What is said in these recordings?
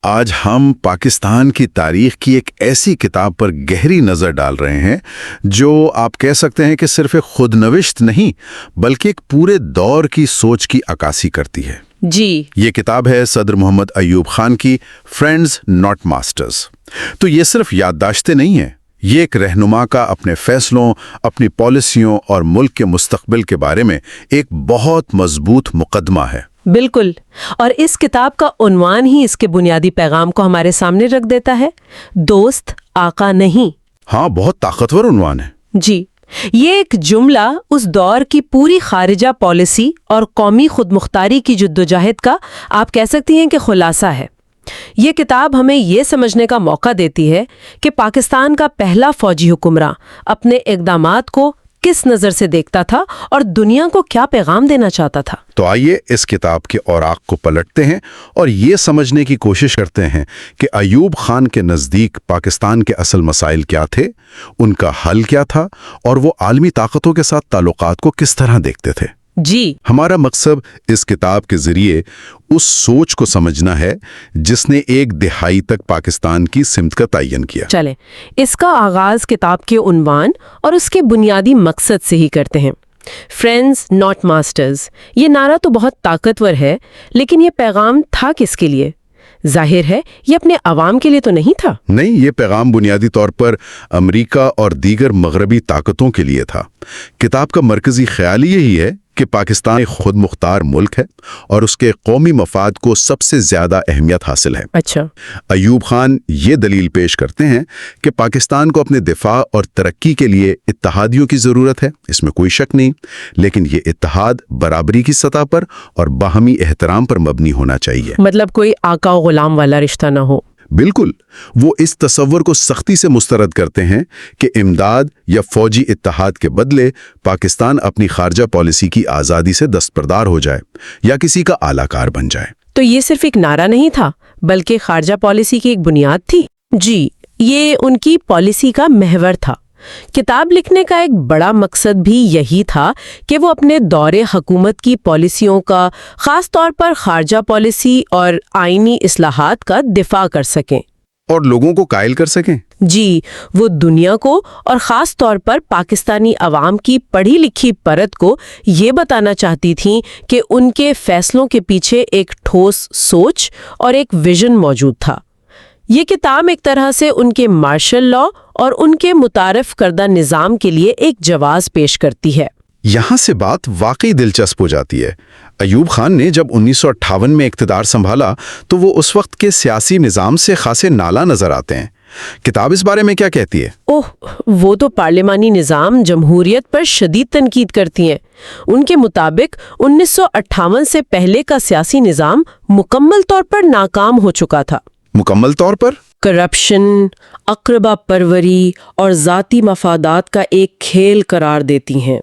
آج ہم پاکستان کی تاریخ کی ایک ایسی کتاب پر گہری نظر ڈال رہے ہیں جو آپ کہہ سکتے ہیں کہ صرف ایک خود نوشت نہیں بلکہ ایک پورے دور کی سوچ کی عکاسی کرتی ہے۔ جی، یہ کتاب ہے صدر محمد ایوب خان کی فرینڈز ناٹ ماسٹرز۔ تو یہ صرف یادداشتیں نہیں ہیں، یہ ایک رہنما کا اپنے فیصلوں، اپنی پالیسیوں اور ملک کے مستقبل کے بارے میں ایک بہت مضبوط مقدمہ ہے۔ بالکل، اور اس کتاب کا عنوان ہی اس کے بنیادی پیغام کو ہمارے سامنے رکھ دیتا ہے، دوست آقا نہیں۔ ہاں، بہت طاقتور عنوان ہے۔ جی، یہ ایک جملہ اس دور کی پوری خارجہ پالیسی اور قومی خود مختاری کی جدوجہد کا آپ کہہ سکتی ہیں کہ خلاصہ ہے۔ یہ کتاب ہمیں یہ سمجھنے کا موقع دیتی ہے کہ پاکستان کا پہلا فوجی حکمراں اپنے اقدامات کو کس نظر سے دیکھتا تھا اور دنیا کو کیا پیغام دینا چاہتا تھا۔ تو آئیے اس کتاب کے اوراق کو پلٹتے ہیں اور یہ سمجھنے کی کوشش کرتے ہیں کہ ایوب خان کے نزدیک پاکستان کے اصل مسائل کیا تھے، ان کا حل کیا تھا اور وہ عالمی طاقتوں کے ساتھ تعلقات کو کس طرح دیکھتے تھے۔ جی، ہمارا مقصد اس کتاب کے ذریعے اس سوچ کو سمجھنا ہے جس نے ایک دہائی تک پاکستان کی سمت کا تعین کیا۔ چلیں اس کا آغاز کتاب کے عنوان اور اس کے بنیادی مقصد سے ہی کرتے ہیں۔ فرینڈز ناٹ ماسٹرز، یہ نعرہ تو بہت طاقتور ہے، لیکن یہ پیغام تھا کس کے لیے؟ ظاہر ہے یہ اپنے عوام کے لیے تو نہیں تھا۔ نہیں، یہ پیغام بنیادی طور پر امریکہ اور دیگر مغربی طاقتوں کے لیے تھا۔ کتاب کا مرکزی خیال یہی ہے کہ پاکستان ایک خود مختار ملک ہے اور اس کے قومی مفاد کو سب سے زیادہ اہمیت حاصل ہے۔ اچھا، ایوب خان یہ دلیل پیش کرتے ہیں کہ پاکستان کو اپنے دفاع اور ترقی کے لیے اتحادیوں کی ضرورت ہے، اس میں کوئی شک نہیں، لیکن یہ اتحاد برابری کی سطح پر اور باہمی احترام پر مبنی ہونا چاہیے۔ مطلب کوئی آقا و غلام والا رشتہ نہ ہو۔ بالکل، وہ اس تصور کو سختی سے مسترد کرتے ہیں کہ امداد یا فوجی اتحاد کے بدلے پاکستان اپنی خارجہ پالیسی کی آزادی سے دستبردار ہو جائے یا کسی کا اعلی کار بن جائے۔ تو یہ صرف ایک نعرہ نہیں تھا بلکہ خارجہ پالیسی کی ایک بنیاد تھی۔ جی، یہ ان کی پالیسی کا محور تھا۔ کتاب لکھنے کا ایک بڑا مقصد بھی یہی تھا کہ وہ اپنے دور حکومت کی پالیسیوں کا، خاص طور پر خارجہ پالیسی اور آئینی اصلاحات کا دفاع کر سکیں اور لوگوں کو قائل کر سکیں۔ جی، وہ دنیا کو اور خاص طور پر پاکستانی عوام کی پڑھی لکھی پرت کو یہ بتانا چاہتی تھیں کہ ان کے فیصلوں کے پیچھے ایک ٹھوس سوچ اور ایک ویژن موجود تھا۔ یہ کتاب ایک طرح سے ان کے مارشل لا اور ان کے متعارف کردہ نظام کے لیے ایک جواز پیش کرتی ہے۔ یہاں سے بات واقعی دلچسپ ہو جاتی ہے۔ ایوب خان نے جب 1958 میں اقتدار سنبھالا تو وہ اس وقت کے سیاسی نظام سے خاصے نالا نظر آتے ہیں۔ کتاب اس بارے میں کیا کہتی ہے؟ وہ تو پارلیمانی نظام جمہوریت پر شدید تنقید کرتی ہیں۔ ان کے مطابق 1958 سے پہلے کا سیاسی نظام مکمل طور پر ناکام ہو چکا تھا۔ مکمل طور پر؟ کرپشن، اقربا پروری اور ذاتی مفادات کا ایک کھیل قرار دیتی ہیں۔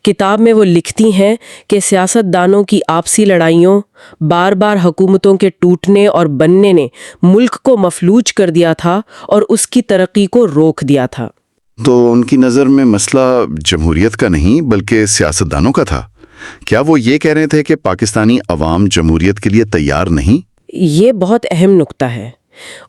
کتاب میں وہ لکھتی ہیں کہ سیاست دانوں کی آپسی لڑائیوں، بار بار حکومتوں کے ٹوٹنے اور بننے نے ملک کو مفلوج کر دیا تھا اور اس کی ترقی کو روک دیا تھا۔ تو ان کی نظر میں مسئلہ جمہوریت کا نہیں بلکہ سیاستدانوں کا تھا۔ کیا وہ یہ کہہ رہے تھے کہ پاکستانی عوام جمہوریت کے لیے تیار نہیں؟ یہ بہت اہم نکتہ ہے۔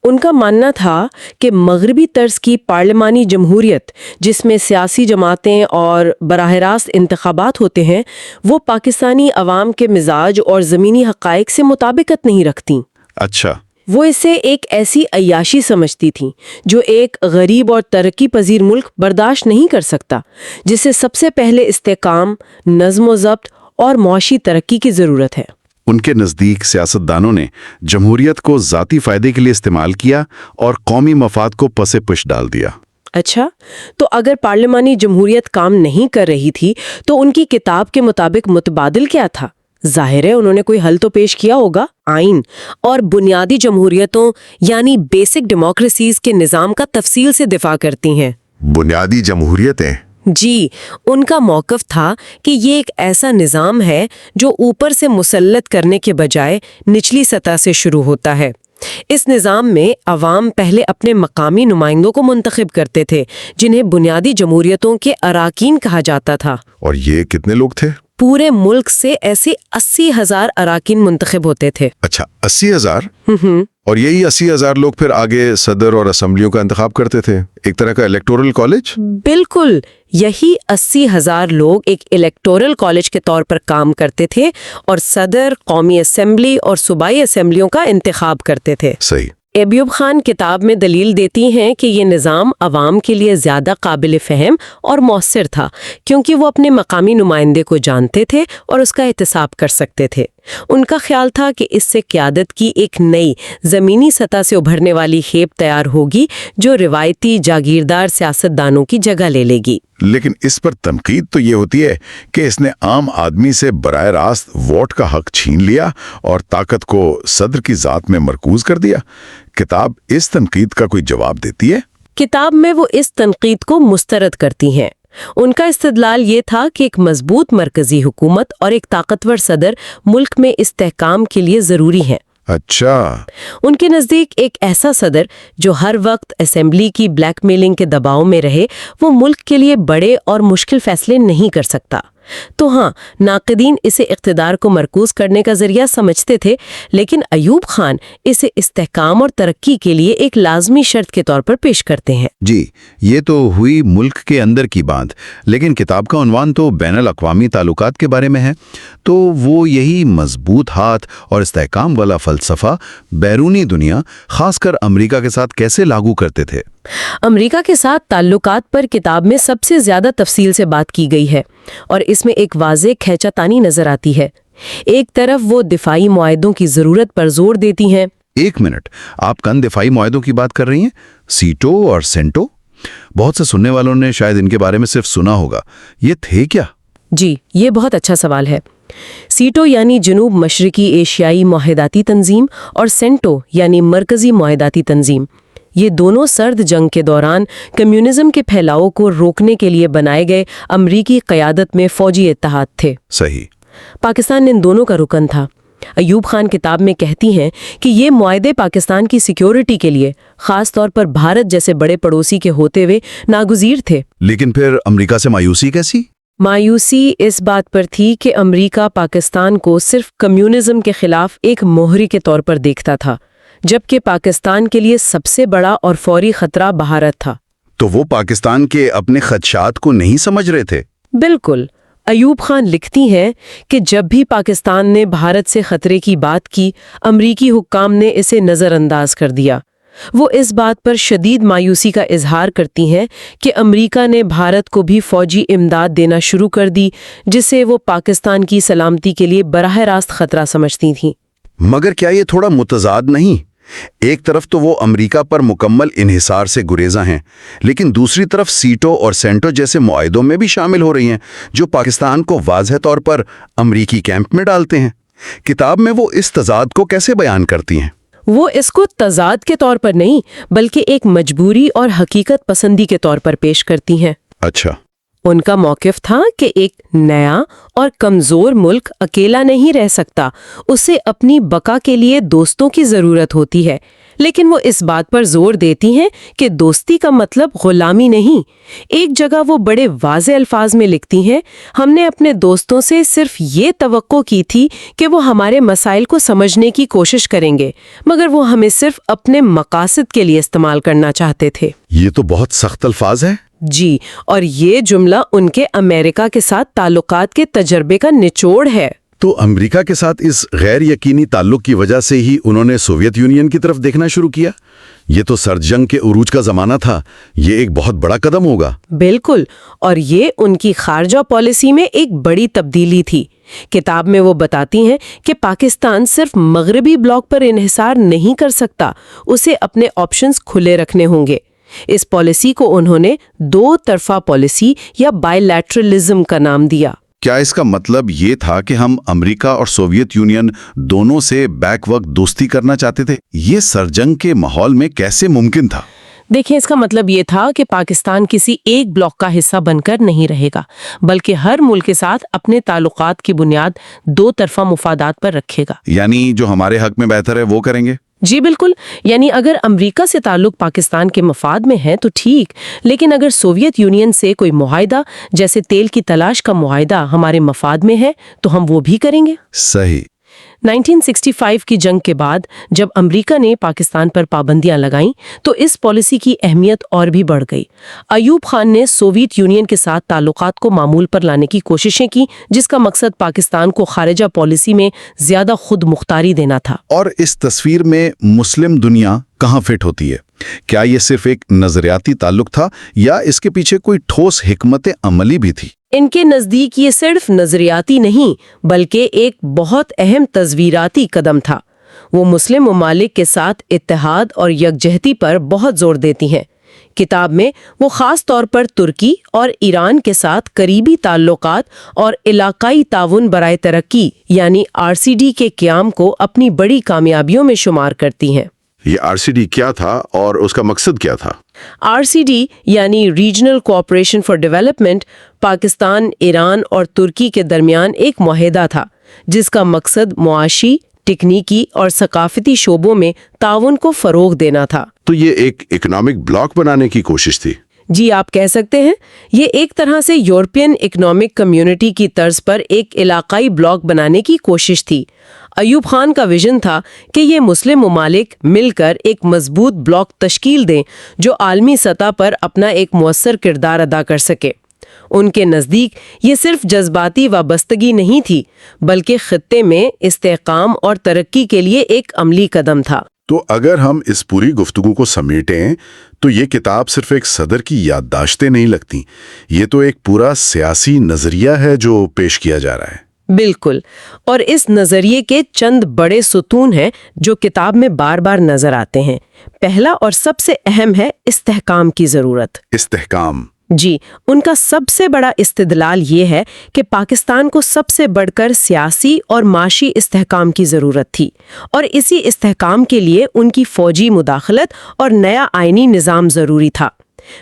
ان کا ماننا تھا کہ مغربی طرز کی پارلیمانی جمہوریت جس میں سیاسی جماعتیں اور براہ راست انتخابات ہوتے ہیں، وہ پاکستانی عوام کے مزاج اور زمینی حقائق سے مطابقت نہیں رکھتیں۔ اچھا، وہ اسے ایک ایسی عیاشی سمجھتی تھیں جو ایک غریب اور ترقی پذیر ملک برداشت نہیں کر سکتا، جسے سب سے پہلے استحکام، نظم و ضبط اور معاشی ترقی کی ضرورت ہے۔ ان کے نزدیک سیاستدانوں نے جمہوریت کو ذاتی فائدے کے لیے استعمال کیا اور قومی مفاد کو پس پش ڈال دیا۔ اچھا، تو اگر پارلیمانی جمہوریت کام نہیں کر رہی تھی تو ان کی کتاب کے مطابق متبادل کیا تھا؟ ظاہر ہے انہوں نے کوئی حل تو پیش کیا ہوگا۔ آئین اور بنیادی جمہوریتوں یعنی بیسک ڈیموکریسیز کے نظام کا تفصیل سے دفاع کرتی ہیں۔ بنیادی جمہوریتیں؟ جی، ان کا موقف تھا کہ یہ ایک ایسا نظام ہے جو اوپر سے مسلط کرنے کے بجائے نچلی سطح سے شروع ہوتا ہے۔ اس نظام میں عوام پہلے اپنے مقامی نمائندوں کو منتخب کرتے تھے جنہیں بنیادی جمہوریتوں کے اراکین کہا جاتا تھا۔ اور یہ کتنے لوگ تھے؟ پورے ملک سے ایسے 80,000 اراکین منتخب ہوتے تھے۔ اچھا، 80,000؟ اور یہی 80,000 لوگ پھر آگے صدر اور اسمبلیوں کا انتخاب کرتے تھے، ایک طرح کا الیکٹورل کالج؟ بالکل، یہی 80,000 لوگ ایک الیکٹورل کالج کے طور پر کام کرتے تھے اور صدر، قومی اسمبلی اور صوبائی اسمبلیوں کا انتخاب کرتے تھے۔ صحیح۔ ایوب خان کتاب میں دلیل دیتی ہیں کہ یہ نظام عوام کے لیے زیادہ قابل فہم اور مؤثر تھا کیونکہ وہ اپنے مقامی نمائندے کو جانتے تھے اور اس کا احتساب کر سکتے تھے۔ ان کا خیال تھا کہ اس سے قیادت کی ایک نئی زمینی سطح سے ابھرنے والی کھیپ تیار ہوگی جو روایتی جاگیردار سیاستدانوں کی جگہ لے لے گی۔ لیکن اس پر تنقید تو یہ ہوتی ہے کہ اس نے عام آدمی سے براہ راست ووٹ کا حق چھین لیا اور طاقت کو صدر کی ذات میں مرکوز کر دیا۔ کتاب اس تنقید کا کوئی جواب دیتی ہے؟ کتاب میں وہ اس تنقید کو مسترد کرتی ہیں۔ ان کا استدلال یہ تھا کہ ایک مضبوط مرکزی حکومت اور ایک طاقتور صدر ملک میں استحکام کے لیے ضروری ہیں۔ اچھا۔ ان کے نزدیک ایک ایسا صدر جو ہر وقت اسمبلی کی بلیک میلنگ کے دباؤ میں رہے وہ ملک کے لیے بڑے اور مشکل فیصلے نہیں کر سکتا۔ تو ہاں، ناقدین اسے اقتدار کو مرکوز کرنے کا ذریعہ سمجھتے تھے، لیکن ایوب خان اسے استحکام اور ترقی کے لیے ایک لازمی شرط کے طور پر پیش کرتے ہیں۔ جی، یہ تو ہوئی ملک کے اندر کی بات، لیکن کتاب کا عنوان تو بین الاقوامی تعلقات کے بارے میں ہے، تو وہ یہی مضبوط ہاتھ اور استحکام والا فلسفہ بیرونی دنیا، خاص کر امریکہ کے ساتھ کیسے لاگو کرتے تھے؟ امریکہ کے ساتھ تعلقات پر کتاب میں سب سے زیادہ تفصیل سے بات کی گئی ہے اور اس میں ایک واضح کھینچا تانی نظر آتی ہے۔ ایک طرف وہ دفاعی معاہدوں کی ضرورت پر زور دیتی ہیں۔ ایک منٹ، آپ کن دفاعی معاہدوں کی بات کر رہی ہیں؟ سیٹو اور سینٹو؟ بہت سے سننے والوں نے شاید ان کے بارے میں صرف سنا ہوگا، یہ تھے کیا؟ جی، یہ بہت اچھا سوال ہے۔ سیٹو یعنی جنوب مشرقی ایشیائی معاہداتی تنظیم اور سینٹو یعنی مرکزی معاہداتی تنظیم، یہ دونوں سرد جنگ کے دوران کمیونزم کے پھیلاؤ کو روکنے کے لیے بنائے گئے امریکی قیادت میں فوجی اتحاد تھے۔ صحیح۔ پاکستان ان دونوں کا رکن تھا۔ ایوب خان کتاب میں کہتی ہیں کہ یہ معاہدے پاکستان کی سیکیورٹی کے لیے، خاص طور پر بھارت جیسے بڑے پڑوسی کے ہوتے ہوئے، ناگزیر تھے۔ لیکن پھر امریکہ سے مایوسی کیسی؟ مایوسی اس بات پر تھی کہ امریکہ پاکستان کو صرف کمیونزم کے خلاف ایک مہری کے طور پر دیکھتا تھا، جبکہ پاکستان کے لیے سب سے بڑا اور فوری خطرہ بھارت تھا۔ تو وہ پاکستان کے اپنے خدشات کو نہیں سمجھ رہے تھے؟ بالکل۔ ایوب خان لکھتی ہیں کہ جب بھی پاکستان نے بھارت سے خطرے کی بات کی، امریکی حکام نے اسے نظر انداز کر دیا۔ وہ اس بات پر شدید مایوسی کا اظہار کرتی ہیں کہ امریکہ نے بھارت کو بھی فوجی امداد دینا شروع کر دی، جسے وہ پاکستان کی سلامتی کے لیے براہ راست خطرہ سمجھتی تھیں۔ مگر کیا یہ تھوڑا متضاد نہیں؟ ایک طرف تو وہ امریکہ پر مکمل انحصار سے گریزاں ہیں، لیکن دوسری طرف سیٹو اور سینٹو جیسے معاہدوں میں بھی شامل ہو رہی ہیں جو پاکستان کو واضح طور پر امریکی کیمپ میں ڈالتے ہیں۔ کتاب میں وہ اس تضاد کو کیسے بیان کرتی ہیں؟ وہ اس کو تضاد کے طور پر نہیں بلکہ ایک مجبوری اور حقیقت پسندی کے طور پر پیش کرتی ہیں۔ اچھا۔ ان کا موقف تھا کہ ایک نیا اور کمزور ملک اکیلا نہیں رہ سکتا، اسے اپنی بقا کے لیے دوستوں کی ضرورت ہوتی ہے، لیکن وہ اس بات پر زور دیتی ہیں کہ دوستی کا مطلب غلامی نہیں۔ ایک جگہ وہ بڑے واضح الفاظ میں لکھتی ہیں، ہم نے اپنے دوستوں سے صرف یہ توقع کی تھی کہ وہ ہمارے مسائل کو سمجھنے کی کوشش کریں گے، مگر وہ ہمیں صرف اپنے مقاصد کے لیے استعمال کرنا چاہتے تھے۔ یہ تو بہت سخت الفاظ ہے۔ جی، اور یہ جملہ ان کے امریکہ کے ساتھ تعلقات کے تجربے کا نچوڑ ہے۔ تو امریکہ کے ساتھ اس غیر یقینی تعلق کی وجہ سے ہی انہوں نے سوویت یونین کی طرف دیکھنا شروع کیا؟ یہ تو سرد جنگ کے عروج کا زمانہ تھا، یہ ایک بہت بڑا قدم ہوگا۔ بالکل، اور یہ ان کی خارجہ پالیسی میں ایک بڑی تبدیلی تھی۔ کتاب میں وہ بتاتی ہیں کہ پاکستان صرف مغربی بلاک پر انحصار نہیں کر سکتا، اسے اپنے آپشنز کھلے رکھنے ہوں گے۔ اس پالیسی کو انہوں نے دو طرفہ پالیسی یا بائی لیٹرلزم کا نام دیا۔ کیا اس کا مطلب یہ تھا کہ ہم امریکہ اور سوویت یونین دونوں سے بیک وقت دوستی کرنا چاہتے تھے؟ یہ سرجنگ کے ماحول میں کیسے ممکن تھا؟ دیکھیں، اس کا مطلب یہ تھا کہ پاکستان کسی ایک بلاک کا حصہ بن کر نہیں رہے گا، بلکہ ہر ملک کے ساتھ اپنے تعلقات کی بنیاد دو طرفہ مفادات پر رکھے گا۔ یعنی جو ہمارے حق میں بہتر ہے وہ کریں گے؟ جی بالکل، یعنی اگر امریکہ سے تعلق پاکستان کے مفاد میں ہے تو ٹھیک، لیکن اگر سوویت یونین سے کوئی معاہدہ جیسے تیل کی تلاش کا معاہدہ ہمارے مفاد میں ہے تو ہم وہ بھی کریں گے۔ صحیح۔ 1965 کی جنگ کے بعد جب امریکہ نے پاکستان پر پابندیاں لگائیں تو اس پالیسی کی اہمیت اور بھی بڑھ گئی۔ ایوب خان نے سوویت یونین کے ساتھ تعلقات کو معمول پر لانے کی کوششیں کی، جس کا مقصد پاکستان کو خارجہ پالیسی میں زیادہ خود مختاری دینا تھا۔ اور اس تصویر میں مسلم دنیا کہاں فٹ ہوتی ہے؟ کیا یہ صرف ایک نظریاتی تعلق تھا یا اس کے پیچھے کوئی ٹھوس حکمت عملی بھی تھی؟ ان کے نزدیک یہ صرف نظریاتی نہیں بلکہ ایک بہت اہم تصویراتی قدم تھا۔ وہ مسلم ممالک کے ساتھ اتحاد اور یکجہتی پر بہت زور دیتی ہیں۔ کتاب میں وہ خاص طور پر ترکی اور ایران کے ساتھ قریبی تعلقات اور علاقائی تعاون برائے ترقی یعنی RCD کے قیام کو اپنی بڑی کامیابیوں میں شمار کرتی ہیں۔ یہ RCD کیا تھا اور اس کا مقصد کیا تھا؟ RCD یعنی regional cooperation for development Pakistan, Iran اور ترکی کے درمیان ایک معاہدہ تھا جس کا مقصد معاشی، تکنیکی اور ثقافتی شعبوں میں تعاون کو فروغ دینا تھا۔ تو یہ ایک اکنامک بلاک بنانے کی کوشش تھی؟ جی آپ کہہ سکتے ہیں، یہ ایک طرح سے یورپین اکنامک کمیونٹی کی طرز پر ایک علاقائی بلاک بنانے کی کوشش تھی۔ ایوب خان کا ویژن تھا کہ یہ مسلم ممالک مل کر ایک مضبوط بلاک تشکیل دیں جو عالمی سطح پر اپنا ایک مؤثر کردار ادا کر سکے۔ ان کے نزدیک یہ صرف جذباتی وابستگی نہیں تھی بلکہ خطے میں استحکام اور ترقی کے لیے ایک عملی قدم تھا۔ تو اگر ہم اس پوری گفتگو کو سمیٹیں تو یہ کتاب صرف ایک صدر کی یادداشتیں نہیں لگتی، یہ تو ایک پورا سیاسی نظریہ ہے جو پیش کیا جا رہا ہے۔ بالکل، اور اس نظریے کے چند بڑے ستون ہیں جو کتاب میں بار بار نظر آتے ہیں۔ پہلا اور سب سے اہم ہے استحکام کی ضرورت۔ استحکام؟ جی، ان کا سب سے بڑا استدلال یہ ہے کہ پاکستان کو سب سے بڑھ کر سیاسی اور معاشی استحکام کی ضرورت تھی، اور اسی استحکام کے لیے ان کی فوجی مداخلت اور نیا آئینی نظام ضروری تھا۔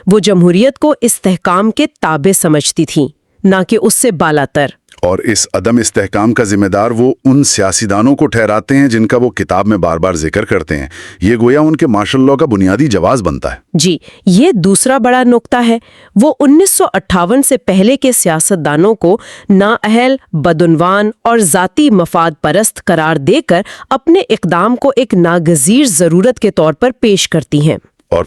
وہ جمہوریت کو استحکام کے تابع سمجھتی تھیں، نہ کہ اس سے بالاتر۔ اور اس عدم استحکام کا ذمہ دار وہ ان سیاستدانوں کو ٹھہراتے ہیں جن کا وہ کتاب میں بار بار ذکر کرتے ہیں۔ یہ گویا ان کے مارشل لاء کا بنیادی جواز بنتا ہے۔ جی، یہ دوسرا بڑا نقطہ ہے۔ وہ 1958 سے پہلے کے سیاستدانوں کو نااہل، بدعنوان اور ذاتی مفاد پرست قرار دے کر اپنے اقدام کو ایک ناگزیر ضرورت کے طور پر پیش کرتی ہیں۔ اور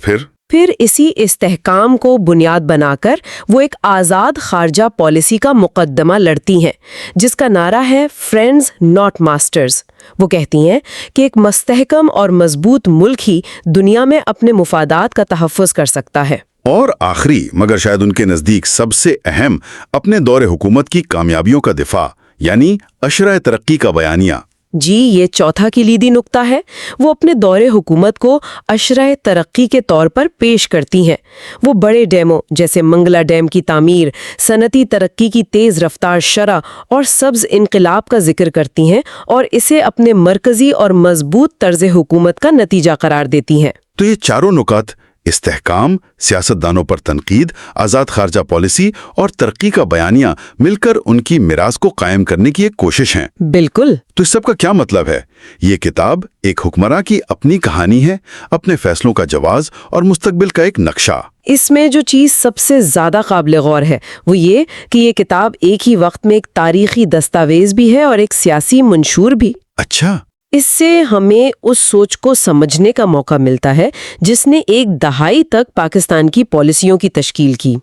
پھر اسی استحکام کو بنیاد بنا کر وہ ایک آزاد خارجہ پالیسی کا مقدمہ لڑتی ہیں جس کا نعرہ ہے فرینڈز ناٹ ماسٹرز۔ وہ کہتی ہیں کہ ایک مستحکم اور مضبوط ملک ہی دنیا میں اپنے مفادات کا تحفظ کر سکتا ہے۔ اور آخری مگر شاید ان کے نزدیک سب سے اہم، اپنے دور حکومت کی کامیابیوں کا دفاع یعنی عشرہ ترقی کا بیانیہ۔ جی، یہ چوتھا کلیدی نقطہ ہے۔ وہ اپنے دور حکومت کو عشرہ ترقی کے طور پر پیش کرتی ہیں۔ وہ بڑے ڈیموں جیسے منگلا ڈیم کی تعمیر، صنعتی ترقی کی تیز رفتار شرح اور سبز انقلاب کا ذکر کرتی ہیں اور اسے اپنے مرکزی اور مضبوط طرز حکومت کا نتیجہ قرار دیتی ہیں۔ تو یہ چاروں نکات، استحکام، سیاستدانوں پر تنقید، آزاد خارجہ پالیسی اور ترقی کا بیانیہ، مل کر ان کی میراث کو قائم کرنے کی ایک کوشش ہے۔ بالکل۔ تو اس سب کا کیا مطلب ہے؟ یہ کتاب ایک حکمراں کی اپنی کہانی ہے، اپنے فیصلوں کا جواز اور مستقبل کا ایک نقشہ۔ اس میں جو چیز سب سے زیادہ قابل غور ہے وہ یہ کہ یہ کتاب ایک ہی وقت میں ایک تاریخی دستاویز بھی ہے اور ایک سیاسی منشور بھی۔ اچھا۔ اس سے ہمیں اس سوچ کو سمجھنے کا موقع ملتا ہے جس نے ایک دہائی تک پاکستان کی پالیسیوں کی تشکیل کی۔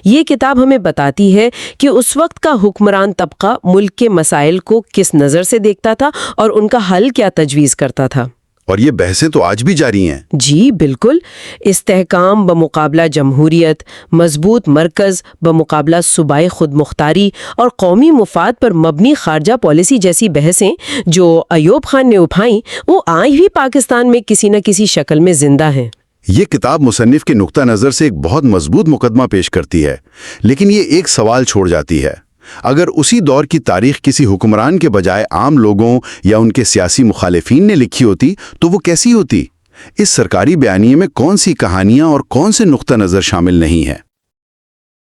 یہ کتاب ہمیں بتاتی ہے کہ اس وقت کا حکمران طبقہ ملک کے مسائل کو کس نظر سے دیکھتا تھا اور ان کا حل کیا تجویز کرتا تھا۔ اور یہ بحثیں تو آج بھی جاری ہیں۔ جی بالکل، استحکام بمقابلہ جمہوریت، مضبوط مرکز بمقابلہ صوبائی خود مختاری اور قومی مفاد پر مبنی خارجہ پالیسی جیسی بحثیں جو ایوب خان نے اٹھائیں وہ آج بھی پاکستان میں کسی نہ کسی شکل میں زندہ ہیں۔ یہ کتاب مصنف کے نقطہ نظر سے ایک بہت مضبوط مقدمہ پیش کرتی ہے، لیکن یہ ایک سوال چھوڑ جاتی ہے۔ اگر اسی دور کی تاریخ کسی حکمران کے بجائے عام لوگوں یا ان کے سیاسی مخالفین نے لکھی ہوتی تو وہ کیسی ہوتی؟ اس سرکاری بیانیے میں کون سی کہانیاں اور کون سے نقطہ نظر شامل نہیں ہیں؟